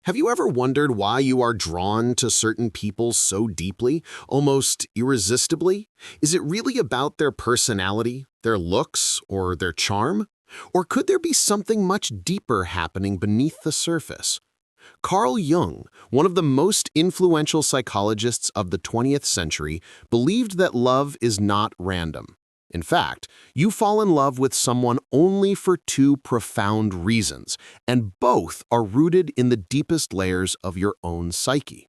Have you ever wondered why you are drawn to certain people so deeply, almost irresistibly? Is it really about their personality, their looks, or their charm? Or could there be something much deeper happening beneath the surface? Carl Jung, one of the most influential psychologists of the 20th century, believed that love is not random. In fact, you fall in love with someone only for two profound reasons, and both are rooted in the deepest layers of your own psyche.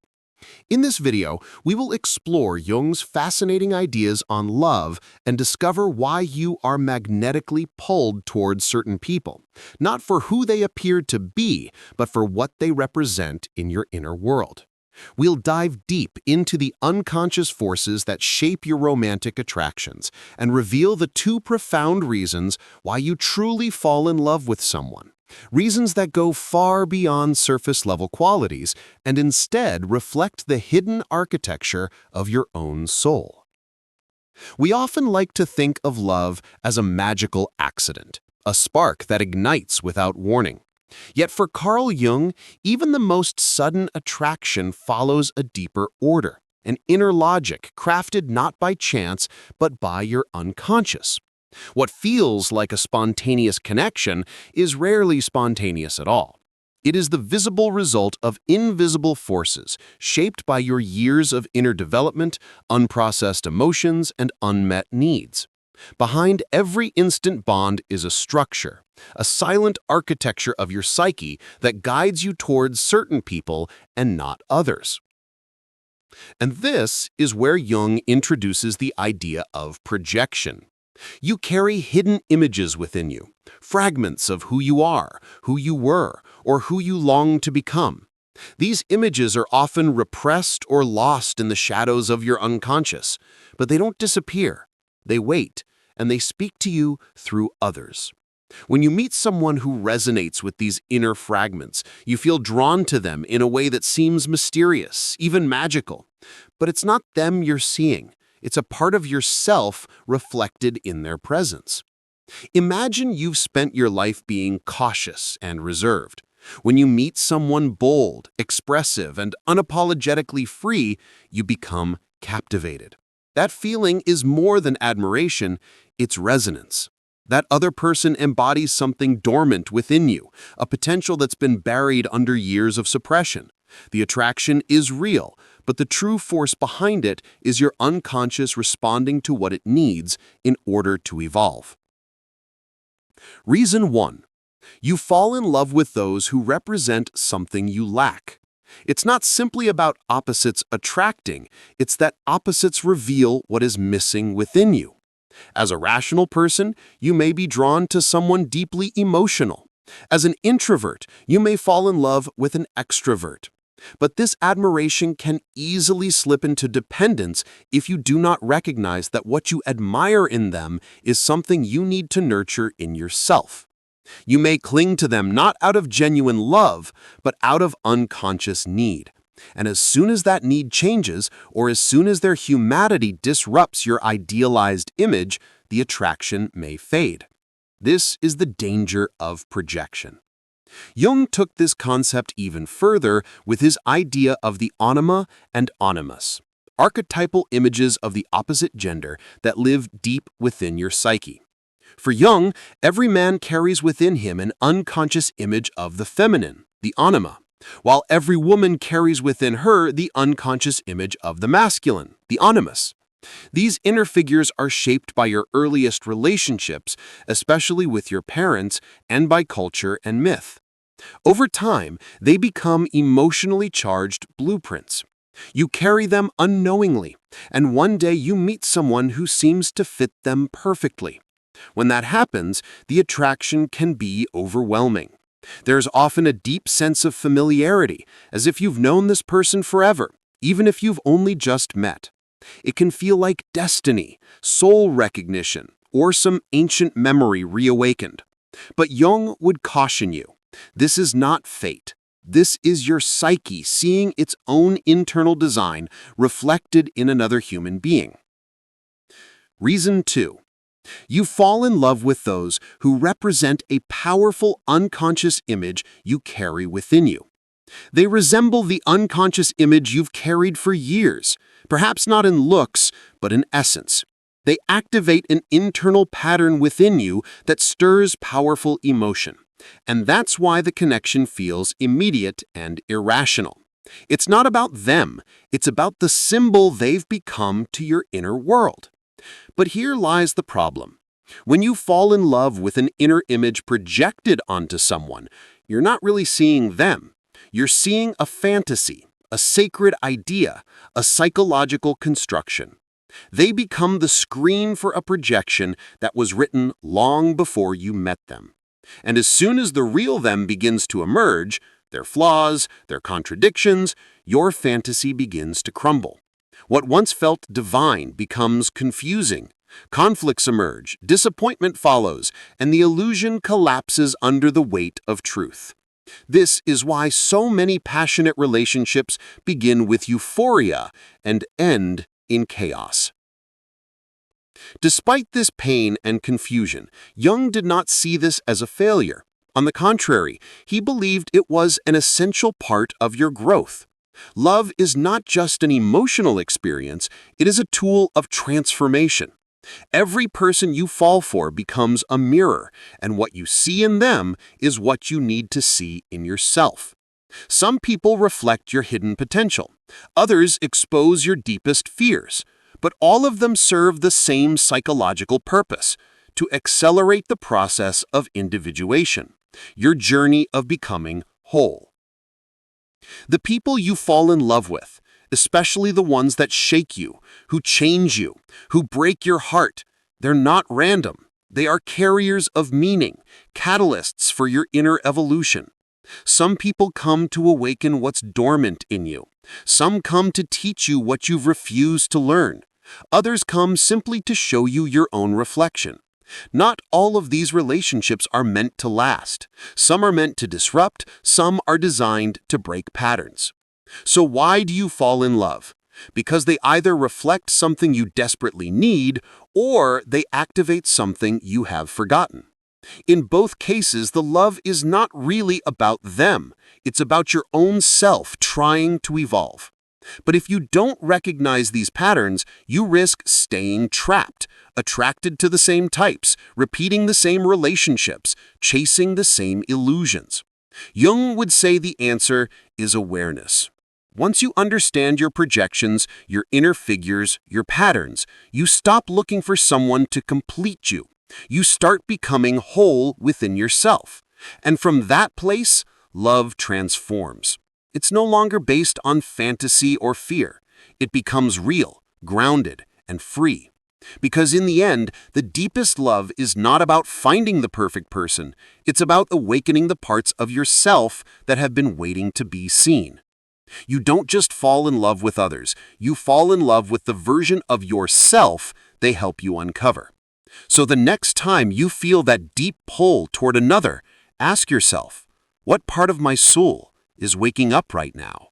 In this video, we will explore Jung's fascinating ideas on love and discover why you are magnetically pulled towards certain people, not for who they appear to be, but for what they represent in your inner world. We'll dive deep into the unconscious forces that shape your romantic attractions and reveal the two profound reasons why you truly fall in love with someone. Reasons that go far beyond surface-level qualities and instead reflect the hidden architecture of your own soul. We often like to think of love as a magical accident, a spark that ignites without warning. Yet for Carl Jung, even the most sudden attraction follows a deeper order, an inner logic crafted not by chance but by your unconscious. What feels like a spontaneous connection is rarely spontaneous at all. It is the visible result of invisible forces shaped by your years of inner development, unprocessed emotions, and unmet needs. Behind every instant bond is a structure, a silent architecture of your psyche that guides you towards certain people and not others. And this is where Jung introduces the idea of projection. You carry hidden images within you, fragments of who you are, who you were, or who you long to become. These images are often repressed or lost in the shadows of your unconscious, but they don't disappear. They wait, and they speak to you through others. When you meet someone who resonates with these inner fragments, you feel drawn to them in a way that seems mysterious, even magical. But it's not them you're seeing. It's a part of yourself reflected in their presence. Imagine you've spent your life being cautious and reserved. When you meet someone bold, expressive, and unapologetically free, you become captivated. That feeling is more than admiration, it's resonance. That other person embodies something dormant within you, a potential that's been buried under years of suppression. The attraction is real, but the true force behind it is your unconscious responding to what it needs in order to evolve. Reason 1. You fall in love with those who represent something you lack. It's not simply about opposites attracting, it's that opposites reveal what is missing within you. As a rational person, you may be drawn to someone deeply emotional. As an introvert, you may fall in love with an extrovert. But this admiration can easily slip into dependence if you do not recognize that what you admire in them is something you need to nurture in yourself. You may cling to them not out of genuine love, but out of unconscious need. And as soon as that need changes, or as soon as their humanity disrupts your idealized image, the attraction may fade. This is the danger of projection. Jung took this concept even further with his idea of the Anima and Animus, archetypal images of the opposite gender that live deep within your psyche. For Jung, every man carries within him an unconscious image of the feminine, the Anima, while every woman carries within her the unconscious image of the masculine, the Animus. These inner figures are shaped by your earliest relationships, especially with your parents, and by culture and myth. Over time, they become emotionally charged blueprints. You carry them unknowingly, and one day you meet someone who seems to fit them perfectly. When that happens, the attraction can be overwhelming. There's often a deep sense of familiarity, as if you've known this person forever, even if you've only just met. It can feel like destiny, soul recognition, or some ancient memory reawakened. But Jung would caution you, this is not fate. This is your psyche seeing its own internal design reflected in another human being. Reason 2. You fall in love with those who represent a powerful unconscious image you carry within you. They resemble the unconscious image you've carried for years, perhaps not in looks, but in essence. They activate an internal pattern within you that stirs powerful emotion. And that's why the connection feels immediate and irrational. It's not about them, it's about the symbol they've become to your inner world. But here lies the problem. When you fall in love with an inner image projected onto someone, you're not really seeing them. You're seeing a fantasy, a sacred idea, a psychological construction. They become the screen for a projection that was written long before you met them. And as soon as the real them begins to emerge, their flaws, their contradictions, your fantasy begins to crumble. What once felt divine becomes confusing. Conflicts emerge, disappointment follows, and the illusion collapses under the weight of truth. This is why so many passionate relationships begin with euphoria and end in chaos. Despite this pain and confusion, Jung did not see this as a failure. On the contrary, he believed it was an essential part of your growth. Love is not just an emotional experience, it is a tool of transformation. Every person you fall for becomes a mirror, and what you see in them is what you need to see in yourself. Some people reflect your hidden potential. Others expose your deepest fears. But all of them serve the same psychological purpose: to accelerate the process of individuation, your journey of becoming whole. The people you fall in love with, especially the ones that shake you, who change you, who break your heart, they're not random. They are carriers of meaning, catalysts for your inner evolution. Some people come to awaken what's dormant in you. Some come to teach you what you've refused to learn. Others come simply to show you your own reflection. Not all of these relationships are meant to last. Some are meant to disrupt, some are designed to break patterns. So why do you fall in love? Because they either reflect something you desperately need, or they activate something you have forgotten. In both cases, the love is not really about them. It's about your own self trying to evolve. But if you don't recognize these patterns, you risk staying trapped, attracted to the same types, repeating the same relationships, chasing the same illusions. Jung would say the answer is awareness. Once you understand your projections, your inner figures, your patterns, you stop looking for someone to complete you. You start becoming whole within yourself. And from that place, love transforms. It's no longer based on fantasy or fear. It becomes real, grounded, and free. Because in the end, the deepest love is not about finding the perfect person. It's about awakening the parts of yourself that have been waiting to be seen. You don't just fall in love with others. You fall in love with the version of yourself they help you uncover. So the next time you feel that deep pull toward another, ask yourself, what part of my soul is waking up right now?